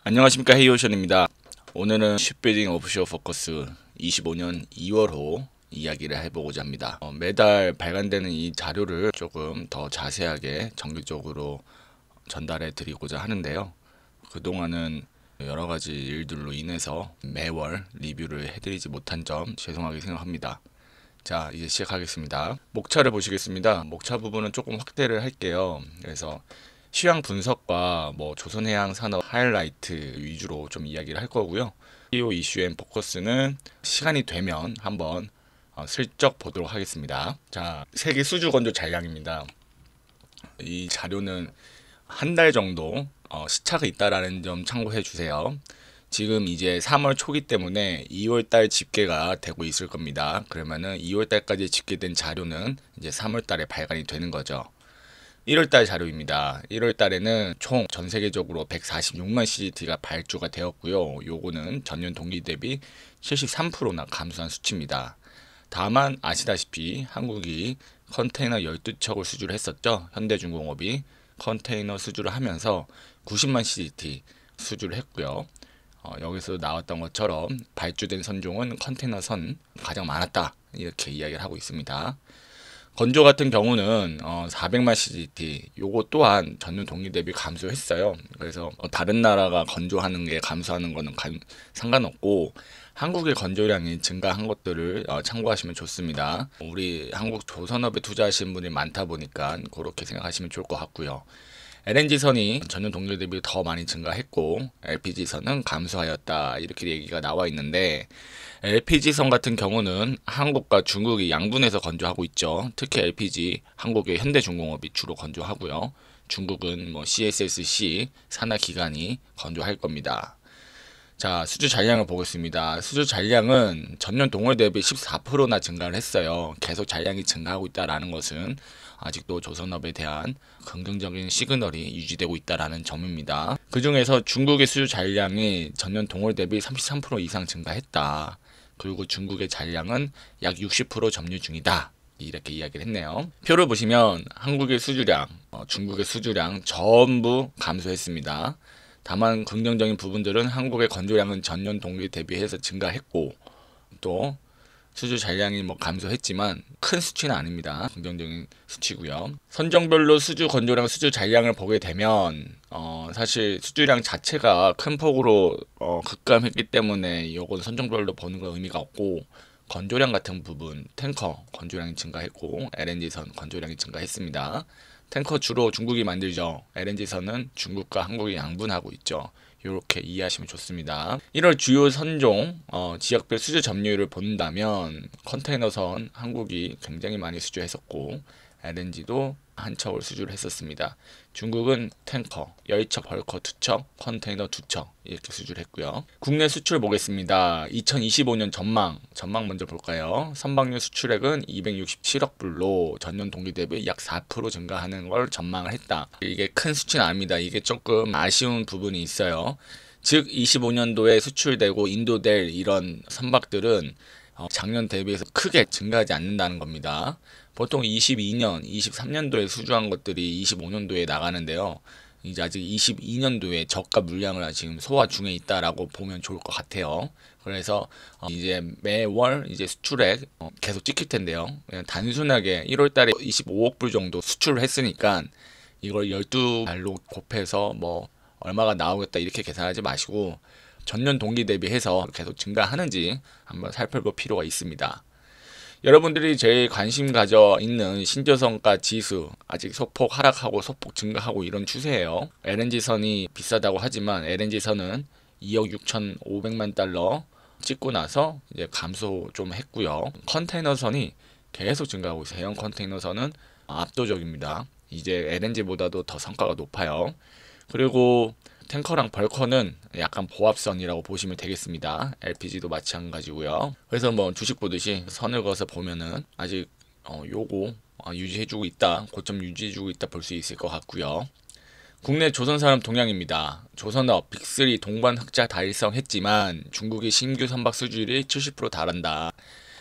안녕하십니까, 헤이오션입니다. 오늘은 쉽빌딩 오프쇼어 포커스 25년 2월호 이야기를 해보고자 합니다. 매달 발간되는 이 자료를 조금 더 자세하게 정기적으로 전달해 드리고자 하는데요. 그동안은 여러 가지 일들로 인해서 매월 리뷰를 해드리지 못한 점 죄송하게 생각합니다. 자, 이제 시작하겠습니다. 목차를 보시겠습니다. 목차 부분은 조금 확대를 할게요. 그래서 시황 분석과 조선해양 산업 하이라이트 위주로 좀 이야기를 할 거고요. CEO 이슈 앤 포커스는 시간이 되면 한번 슬쩍 보도록 하겠습니다. 자, 세계 수주 건조 잔량입니다. 이 자료는 한 달 정도 시차가 있다라는 점 참고해 주세요. 지금 이제 3월 초기 때문에 2월 달 집계가 되고 있을 겁니다. 그러면은 2월 달까지 집계된 자료는 이제 3월 달에 발간이 되는 거죠. 1월 달 자료입니다. 1월 달에는 총 전 세계적으로 146만 CGT가 발주가 되었고요. 요거는 전년 동기 대비 73%나 감소한 수치입니다. 다만 아시다시피 한국이 컨테이너 12척을 수주를 했었죠. 현대중공업이 컨테이너 수주를 하면서 90만 CGT 수주를 했고요. 여기서 나왔던 것처럼 발주된 선종은 컨테이너 선 가장 많았다, 이렇게 이야기를 하고 있습니다. 건조 같은 경우는 400만 CGT, 요거 또한 전년 동기 대비 감소했어요. 그래서 다른 나라가 건조하는 게 감소하는 거는 상관없고 한국의 건조량이 증가한 것들을 참고하시면 좋습니다. 우리 한국 조선업에 투자하시는 분이 많다 보니까 그렇게 생각하시면 좋을 것 같고요. LNG선이 전년 동기 대비 더 많이 증가했고 LPG선은 감소하였다, 이렇게 얘기가 나와 있는데, LPG선 같은 경우는 한국과 중국이 양분해서 건조하고 있죠. 특히 LPG 한국의 현대중공업이 주로 건조하고요. 중국은 CSSC 산하기관이 건조할 겁니다. 자, 수주 잔량을 보겠습니다. 수주 잔량은 전년 동월 대비 14%나 증가를 했어요. 계속 잔량이 증가하고 있다는 것은 아직도 조선업에 대한 긍정적인 시그널이 유지되고 있다는 점입니다. 그 중에서 중국의 수주 잔량이 전년 동월 대비 33% 이상 증가했다. 그리고 중국의 잔량은 약 60% 점유 중이다, 이렇게 이야기를 했네요. 표를 보시면 한국의 수주량, 중국의 수주량 전부 감소했습니다. 다만 긍정적인 부분들은 한국의 건조량은 전년 동기 대비해서 증가했고, 또 수주 잔량이 감소했지만 큰 수치는 아닙니다. 긍정적인 수치고요. 선종별로 수주 건조량, 수주 잔량을 보게 되면 사실 수주량 자체가 큰 폭으로 급감했기 때문에 이건 선종별로 보는 건 의미가 없고, 건조량 같은 부분, 탱커 건조량이 증가했고 LNG선 건조량이 증가했습니다. 탱커 주로 중국이 만들죠. LNG선은 중국과 한국이 양분하고 있죠. 이렇게 이해하시면 좋습니다. 1월 주요 선종 지역별 수주 점유율을 본다면 컨테이너선 한국이 굉장히 많이 수주했었고 LNG도 한 척을 수주를 했었습니다. 중국은 탱커 10척, 벌커 2척, 컨테이너 2척 이렇게 수주를 했고요. 국내 수출 보겠습니다. 2025년 전망 먼저 볼까요? 선박류 수출액은 267억 불로 전년 동기 대비 약 4% 증가하는 걸 전망을 했다. 이게 큰 수치는 아닙니다. 이게 조금 아쉬운 부분이 있어요. 즉 25년도에 수출되고 인도될 이런 선박들은 작년 대비해서 크게 증가하지 않는다는 겁니다. 보통 22년, 23년도에 수주한 것들이 25년도에 나가는데요. 이제 아직 22년도에 저가 물량을 지금 소화 중에 있다라고 보면 좋을 것 같아요. 그래서 이제 매월 이제 수출액 계속 찍힐 텐데요. 그냥 단순하게 1월 달에 25억 불 정도 수출을 했으니까 이걸 12달로 곱해서 얼마가 나오겠다 이렇게 계산하지 마시고 전년 동기 대비해서 계속 증가하는지 한번 살펴볼 필요가 있습니다. 여러분들이 제일 관심 가져 있는 신조선가 지수, 아직 소폭 하락하고 소폭 증가하고 이런 추세예요. LNG선이 비싸다고 하지만 LNG선은 2억 6,500만 달러 찍고 나서 이제 감소 좀 했고요. 컨테이너선이 계속 증가하고 있어요. 해영 컨테이너선은 압도적입니다. 이제 LNG보다도 더 성과가 높아요. 그리고 탱커랑 벌커는 약간 보합선이라고 보시면 되겠습니다. LPG도 마찬가지고요. 그래서 주식 보듯이 선을 그어서 보면은 아직 요거 유지해주고 있다, 고점 유지해주고 있다 볼 수 있을 것 같고요. 국내 조선산업 동향입니다. 조선업 빅3 동반 흑자 달성했지만 중국의 신규 선박 수주율이 70% 달한다.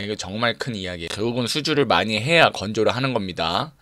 이거 정말 큰 이야기예요. 결국은 수주를 많이 해야 건조를 하는 겁니다.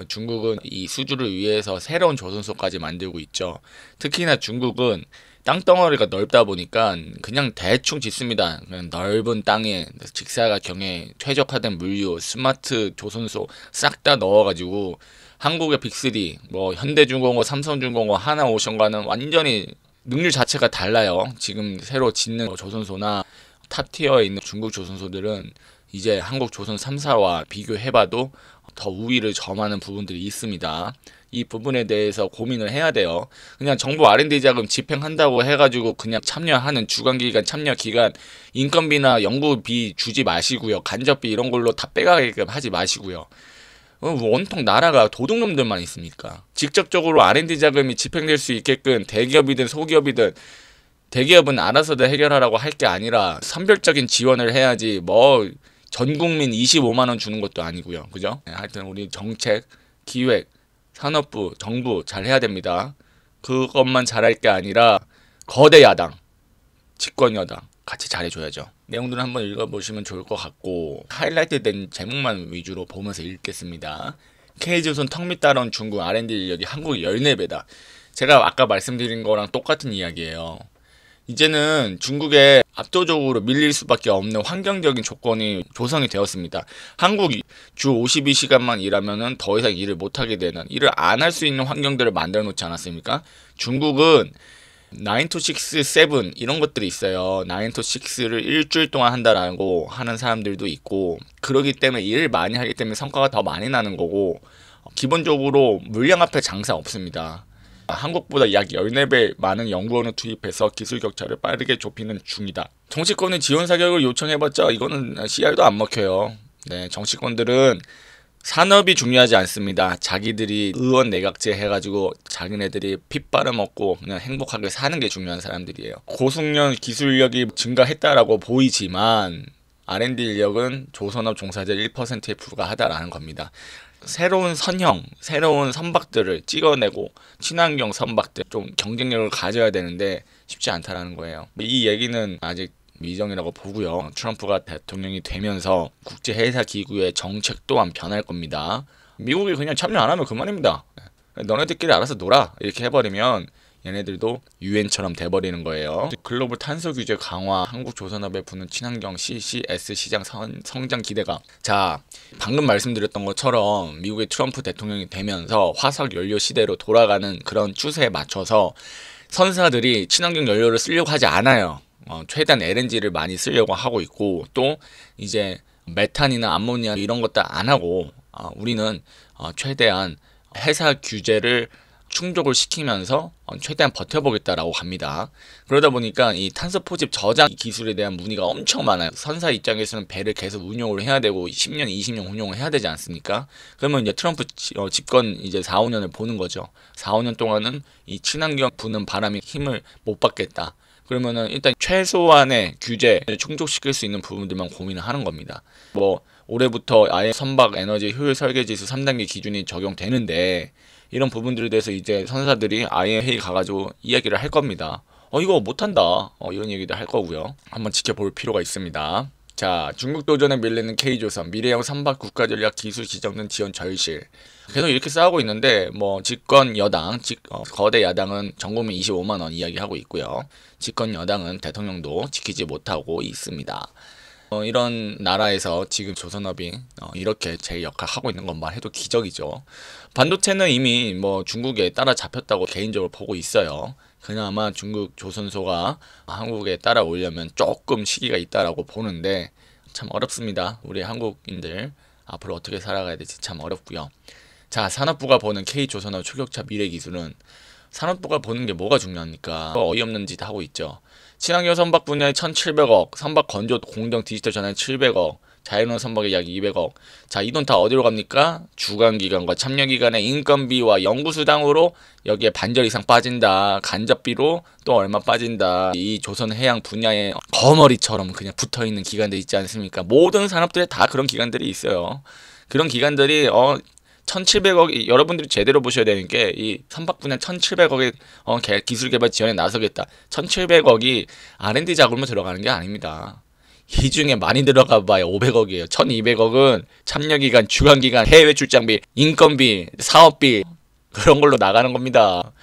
중국은 이 수주를 위해서 새로운 조선소까지 만들고 있죠. 특히나 중국은 땅덩어리가 넓다 보니까 그냥 대충 짓습니다. 그냥 넓은 땅에 직사각형에 최적화된 물류, 스마트 조선소 싹 다 넣어가지고 한국의 빅3, 뭐 현대중공업, 삼성중공업, 하나오션과는 완전히 능률 자체가 달라요. 지금 새로 짓는 조선소나 탑티어에 있는 중국 조선소들은 이제 한국 조선 3사와 비교해봐도 더 우위를 점하는 부분들이 있습니다. 이 부분에 대해서 고민을 해야 돼요. 그냥 정부 R&D 자금 집행한다고 해가지고 그냥 참여하는 주간기간, 참여기간, 인건비나 연구비 주지 마시고요. 간접비 이런 걸로 다 빼가게끔 하지 마시고요. 원통 나라가 도둑놈들만 있습니까? 직접적으로 R&D 자금이 집행될 수 있게끔 대기업이든 소기업이든 대기업은 알아서들 해결하라고 할 게 아니라 선별적인 지원을 해야지 뭐 전국민 25만원 주는 것도 아니고요. 그죠? 하여튼 우리 정책, 기획, 산업부, 정부 잘 해야 됩니다. 그것만 잘할 게 아니라 거대 야당, 집권 여당 같이 잘해줘야죠. 내용들을 한번 읽어보시면 좋을 것 같고 하이라이트 된 제목만 위주로 보면서 읽겠습니다. K조선 턱밑 따라온 중국 R&D 인력이 한국의 14배다. 제가 아까 말씀드린 거랑 똑같은 이야기예요. 이제는 중국에 압도적으로 밀릴 수밖에 없는 환경적인 조건이 조성이 되었습니다. 한국이 주 52시간만 일하면은 더 이상 일을 못하게 되는, 일을 안 할 수 있는 환경들을 만들어 놓지 않았습니까? 중국은 9 to 6, 7 이런 것들이 있어요. 9 to 6를 일주일 동안 한다라고 하는 사람들도 있고, 그러기 때문에 일을 많이 하기 때문에 성과가 더 많이 나는 거고, 기본적으로 물량 앞에 장사 없습니다. 한국보다 약 14배 많은 연구원을 투입해서 기술 격차를 빠르게 좁히는 중이다. 정치권이 지원 사격을 요청해봤자 이거는 CR도 안 먹혀요. 네, 정치권들은 산업이 중요하지 않습니다. 자기들이 의원 내각제 해가지고 자기네들이 핏 빨아먹고 그냥 행복하게 사는 게 중요한 사람들이에요. 고숙련 기술력이 증가했다라고 보이지만 R&D 인력은 조선업 종사자 1%에 불과하다라는 겁니다. 새로운 선형, 새로운 선박들을 찍어내고 친환경 선박들 좀 경쟁력을 가져야 되는데 쉽지 않다라는 거예요. 이 얘기는 아직 미정이라고 보고요. 트럼프가 대통령이 되면서 국제회사기구의 정책 또한 변할 겁니다. 미국이 그냥 참여 안 하면 그만입니다. 너네들끼리 알아서 놀아 이렇게 해버리면 얘네들도 유엔처럼 돼버리는 거예요. 글로벌 탄소 규제 강화, 한국 조선업에 부는 친환경 CCS 시장 성장 기대감. 자, 방금 말씀드렸던 것처럼 미국의 트럼프 대통령이 되면서 화석 연료 시대로 돌아가는 그런 추세에 맞춰서 선사들이 친환경 연료를 쓰려고 하지 않아요. 최대한 LNG를 많이 쓰려고 하고 있고, 또 이제 메탄이나 암모니아 이런 것도 안 하고 우리는 최대한 회사 규제를 충족을 시키면서 최대한 버텨보겠다라고 합니다. 그러다 보니까 이 탄소 포집 저장 기술에 대한 문의가 엄청 많아요. 선사 입장에서는 배를 계속 운용을 해야 되고 10년, 20년 운용을 해야 되지 않습니까? 그러면 이제 트럼프 집권 이제 4, 5년을 보는 거죠. 4, 5년 동안은 이 친환경 부는 바람이 힘을 못 받겠다. 그러면은 일단 최소한의 규제를 충족시킬 수 있는 부분들만 고민을 하는 겁니다. 뭐 올해부터 아예 선박 에너지 효율 설계 지수 3단계 기준이 적용되는데 이런 부분들에 대해서 이제 선사들이 아예 회의 가가지고 이야기를 할 겁니다. 이거 못한다. 이런 얘기도 할 거고요. 한번 지켜볼 필요가 있습니다. 자, 중국 도전에 밀리는 K조선, 미래형 선박 국가전략 기술 지정 등 지원 절실. 계속 이렇게 싸우고 있는데 뭐 집권 여당, 거대 야당은 전국민 25만 원 이야기하고 있고요. 집권 여당은 대통령도 지키지 못하고 있습니다. 이런 나라에서 지금 조선업이 이렇게 제 역할 하고 있는 것만 해도 기적이죠. 반도체는 이미 뭐 중국에 따라잡혔다고 개인적으로 보고 있어요. 그나마 중국 조선소가 한국에 따라오려면 조금 시기가 있다라고 보는데 참 어렵습니다. 우리 한국인들 앞으로 어떻게 살아가야 될지 참 어렵고요. 자, 산업부가 보는 K조선업 초격차 미래기술은 산업부가 보는 게 뭐가 중요합니까? 어이없는 짓 하고 있죠. 친환경 선박 분야에 1,700억, 선박 건조 공정 디지털 전환에 700억, 자연운 선박에 약 200억. 자, 이 돈 다 어디로 갑니까? 주간기간과 참여기간의 인건비와 연구수당으로 여기에 반절 이상 빠진다. 간접비로 또 얼마 빠진다. 이 조선해양 분야에 거머리처럼 그냥 붙어있는 기관들 있지 않습니까? 모든 산업들에 다 그런 기관들이 있어요. 그런 기관들이 1,700억, 여러분들이 제대로 보셔야 되는 게 이 선박 분야 1,700억의 기술 개발 지원에 나서겠다. 1,700억이 R&D 자금으로 들어가는 게 아닙니다. 이 중에 많이 들어가 봐야 500억이에요. 1,200억은 참여기간, 주간기간, 해외 출장비, 인건비, 사업비 그런 걸로 나가는 겁니다.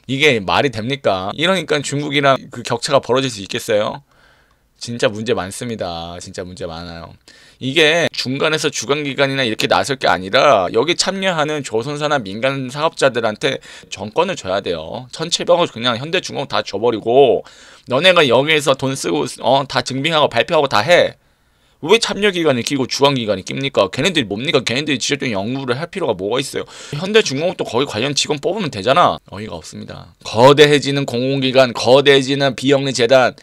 이게 말이 됩니까? 이러니까 중국이랑 그 격차가 벌어질 수 있겠어요? 진짜 문제 많습니다. 진짜 문제 많아요. 이게 중간에서 주관기관이나 이렇게 나설 게 아니라 여기 참여하는 조선사나 민간 사업자들한테 정권을 줘야 돼요. 1,700억 그냥 현대중공 다 줘버리고 너네가 여기에서 돈 쓰고 다 증빙하고 발표하고 다 해. 왜 참여기관을 끼고 주관기관이 낍니까? 걔네들이 뭡니까? 걔네들이 직접적인 연구를 할 필요가 뭐가 있어요? 현대중공업도 거기 관련 직원 뽑으면 되잖아. 어이가 없습니다. 거대해지는 공공기관, 거대해지는 비영리 재단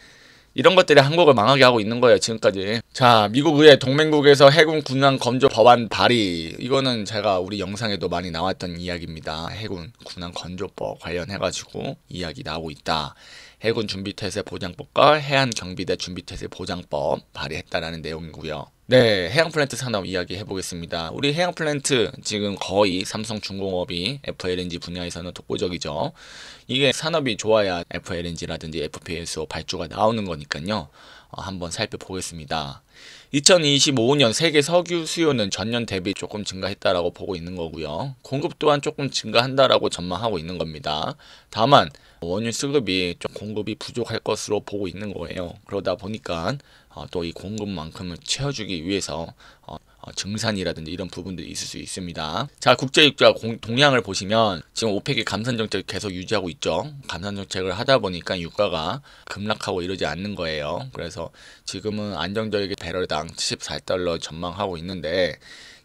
이런 것들이 한국을 망하게 하고 있는 거예요, 지금까지. 자, 미국 의회 동맹국에서 해군 군함 건조 법안 발의. 이거는 제가 우리 영상에도 많이 나왔던 이야기입니다. 해군 군함 건조법 관련해가지고 이야기 나오고 있다. 해군 준비태세 보장법과 해안경비대 준비태세 보장법 발의했다라는 내용이고요. 네, 해양 플랜트 산업 이야기 해보겠습니다. 우리 해양 플랜트 지금 거의 삼성중공업이 FLNG 분야에서는 독보적이죠. 이게 산업이 좋아야 FLNG라든지 FPSO 발주가 나오는 거니까요. 한번 살펴보겠습니다. 2025년 세계 석유 수요는 전년 대비 조금 증가했다라고 보고 있는 거고요. 공급 또한 조금 증가한다라고 전망하고 있는 겁니다. 다만 원유 수급이 좀 공급이 부족할 것으로 보고 있는 거예요. 그러다 보니까 또 이 공급만큼을 채워주기 위해서 증산이라든지 이런 부분들이 있을 수 있습니다. 자, 국제유가 동향을 보시면 지금 오펙이 감산 정책을 계속 유지하고 있죠. 감산 정책을 하다 보니까 유가가 급락하고 이러지 않는 거예요. 그래서 지금은 안정적이게 배럴당 74달러 전망하고 있는데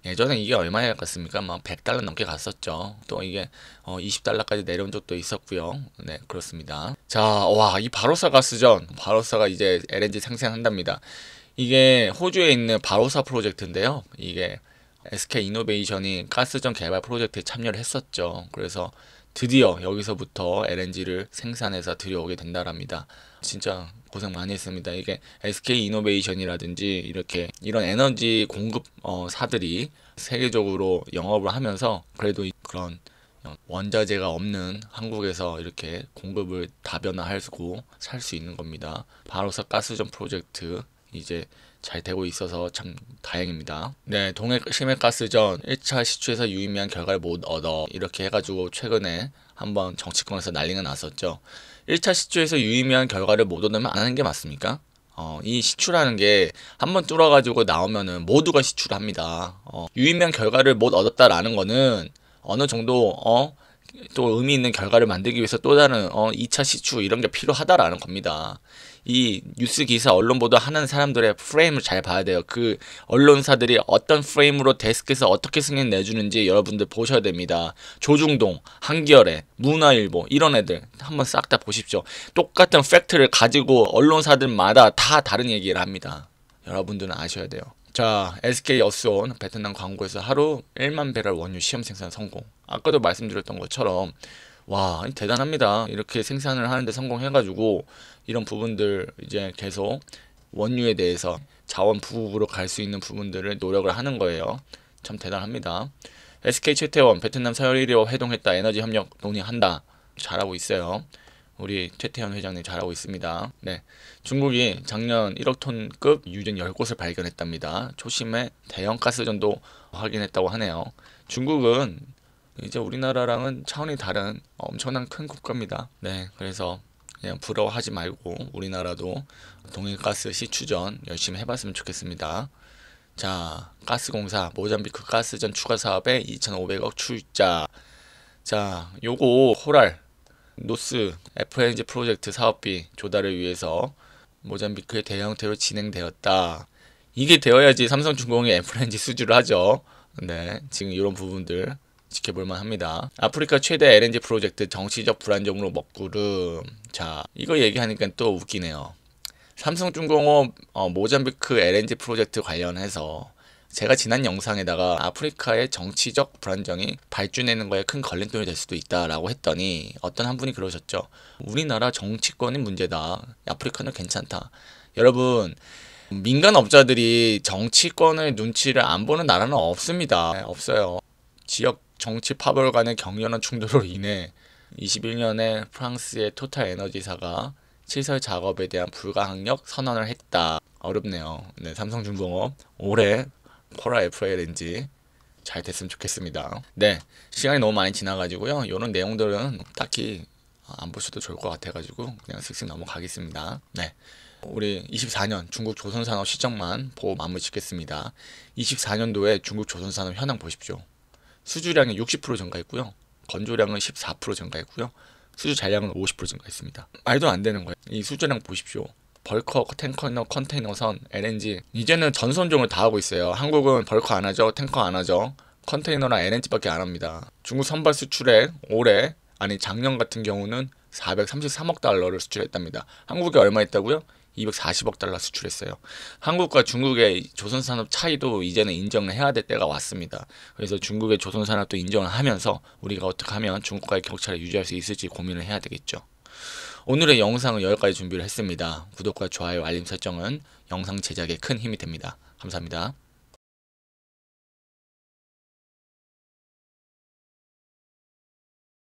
예전에 이게 얼마에 갔습니까? 막 100달러 넘게 갔었죠. 또 이게 20달러까지 내려온 적도 있었고요. 네, 그렇습니다. 자, 와, 이 바로사 가스전, 바로사가 이제 LNG 생산한답니다. 이게 호주에 있는 바로사 프로젝트인데요. 이게 SK 이노베이션이 가스전 개발 프로젝트에 참여를 했었죠. 그래서 드디어 여기서부터 LNG를 생산해서 들여오게 된다랍니다. 진짜 고생 많이 했습니다. 이게 SK 이노베이션이라든지 이런 에너지 공급 사들이 세계적으로 영업을 하면서 그래도 그런 원자재가 없는 한국에서 이렇게 공급을 다변화하고 살 수 있는 겁니다. 바로사 가스전 프로젝트 이제 잘 되고 있어서 참 다행입니다. 네, 동해 심해가스전 1차 시추에서 유의미한 결과를 못 얻어 이렇게 해가지고 최근에 한번 정치권에서 난리가 났었죠. 1차 시추에서 유의미한 결과를 못 얻으면 안 하는 게 맞습니까? 이 시추라는 게 한번 뚫어가지고 나오면은 모두가 시추를 합니다. 유의미한 결과를 못 얻었다라는 거는 어느 정도 또 의미 있는 결과를 만들기 위해서 또 다른 2차 시추 이런 게 필요하다라는 겁니다. 이 뉴스 기사 언론 보도 하는 사람들의 프레임을 잘 봐야 돼요. 그 언론사들이 어떤 프레임으로 데스크에서 어떻게 승인 내주는지 여러분들 보셔야 됩니다. 조중동, 한겨레, 문화일보 이런 애들 한번 싹 다 보십시오. 똑같은 팩트를 가지고 언론사들마다 다 다른 얘기를 합니다. 여러분들은 아셔야 돼요. 자, SK 여수온 베트남 광고에서 하루 1만 배럴 원유 시험 생산 성공. 아까도 말씀드렸던 것처럼 와, 대단합니다. 이렇게 생산을 하는데 성공해가지고 이런 부분들 이제 계속 원유에 대해서 자원 부국으로 갈 수 있는 부분들을 노력을 하는 거예요. 참 대단합니다. SK 최태원 베트남 서열 1위와 회동했다. 에너지 협력 논의한다. 잘하고 있어요. 우리 최태원 회장님 잘하고 있습니다. 네, 중국이 작년 1억 톤급 유전 10곳을 발견했답니다. 초심의 대형 가스전도 확인했다고 하네요. 중국은 이제 우리나라랑은 차원이 다른 엄청난 큰 국가입니다. 네, 그래서 그냥 부러워하지 말고 우리나라도 동해가스 시추전 열심히 해봤으면 좋겠습니다. 자, 가스공사 모잠비크 가스전 추가 사업에 2,500억 출자. 자, 요거 호랄 노스 FLNG 프로젝트 사업비 조달을 위해서 모잠비크의 대형 형태로 진행되었다. 이게 되어야지 삼성중공업이 FLNG 수주를 하죠. 네, 지금 이런 부분들 지켜볼만 합니다. 아프리카 최대 LNG 프로젝트 정치적 불안정으로 먹구름. 자, 이거 얘기하니까 또 웃기네요. 삼성중공업 모잠비크 LNG 프로젝트 관련해서 제가 지난 영상에다가 아프리카의 정치적 불안정이 발주내는 거에 큰 걸림돌이 될 수도 있다라고 했더니 어떤 한 분이 그러셨죠. 우리나라 정치권이 문제다. 아프리카는 괜찮다. 여러분, 민간업자들이 정치권의 눈치를 안 보는 나라는 없습니다. 없어요. 지역 정치 파벌 간의 격렬한 충돌로 인해 21년에 프랑스의 토탈 에너지사가 시설 작업에 대한 불가항력 선언을 했다. 어렵네요. 네, 삼성중공업 올해 코라 FLNG 잘 됐으면 좋겠습니다. 네, 시간이 너무 많이 지나가지고요. 이런 내용들은 딱히 안 보셔도 좋을 것 같아가지고 그냥 슥슥 넘어가겠습니다. 네. 우리 24년 중국 조선산업 실적만 보고 마무리 짓겠습니다. 24년도에 중국 조선산업 현황 보십시오. 수주량이 60% 증가했고요. 건조량은 14% 증가했고요. 수주 잔량은 50% 증가했습니다. 말도 안 되는 거예요. 이 수주량 보십시오. 벌커, 탱커너, 컨테이너선, LNG 이제는 전선종을 다 하고 있어요. 한국은 벌커 안 하죠. 탱커 안 하죠. 컨테이너나 LNG밖에 안 합니다. 중국 선발 수출액 올해 아니 작년 같은 경우는 433억 달러를 수출했답니다. 한국에 얼마 했다고요? 240억 달러 수출했어요. 한국과 중국의 조선산업 차이도 이제는 인정을 해야 될 때가 왔습니다. 그래서 중국의 조선산업도 인정을 하면서 우리가 어떻게 하면 중국과의 격차를 유지할 수 있을지 고민을 해야 되겠죠. 오늘의 영상은 여기까지 준비를 했습니다. 구독과 좋아요, 알림 설정은 영상 제작에 큰 힘이 됩니다. 감사합니다.